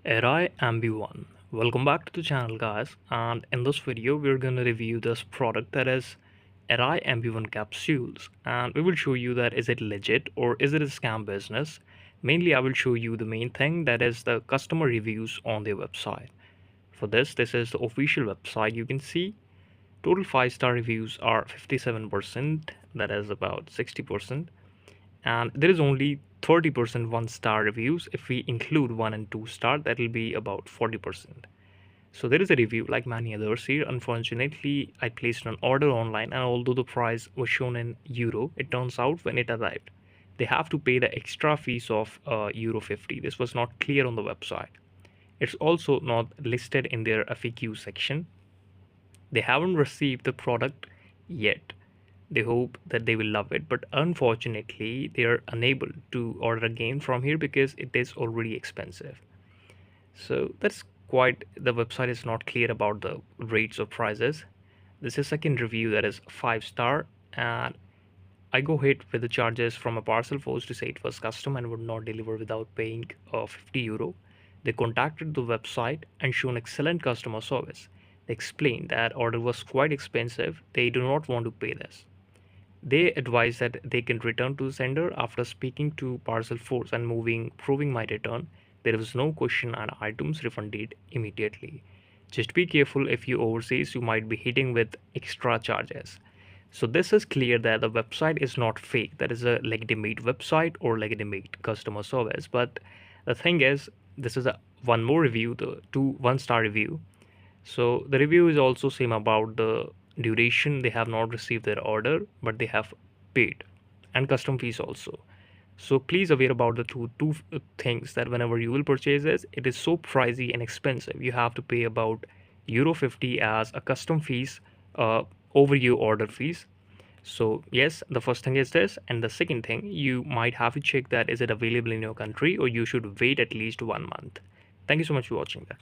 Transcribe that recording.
Arrae MB1. Welcome back to the channel, guys, and in this video we're going to review this product, that is Arrae MB1 capsules, and we will show you that is it legit or is it a scam business. Mainly I will show you the main thing, that is the customer reviews on their website. For this is the official website. You can see total 5-star reviews are 57%, that is about 60%, and there is only 30% 1-star reviews. If we include 1 and 2 star, that will be about 40%. So there is a review like many others here. Unfortunately, I placed an order online, and although the price was shown in euro, it turns out when it arrived they have to pay the extra fees of euro 50. This was not clear on the website. It's also not listed in their FAQ section. They haven't received the product yet. They hope that they will love it, but unfortunately they are unable to order again from here because it is already expensive. So that's quite, the website is not clear about the rates or prices. This is second review, that is 5-star, and I go ahead with the charges from a parcel force to say it was custom and would not deliver without paying 50 euro. They contacted the website and shown excellent customer service. They explained that order was quite expensive, they do not want to pay this. They advise that they can return to the sender. After speaking to parcel force and proving my return, there was no question and items refunded immediately. Just be careful, if you overseas you might be hitting with extra charges. So this is clear that the website is not fake. That is a legitimate website or legitimate customer service. But the thing is, this is a one more review, the 1-star review. So the review is also same about the duration. They have not received their order, but they have paid, and custom fees also. So please aware about the two things, that whenever you will purchase this, it is so pricey and expensive. You have to pay about euro 50 as a custom fees over your order fees. So yes, the first thing is this, and the second thing, you might have to check that is it available in your country, or you should wait at least 1 month. Thank you so much for watching that.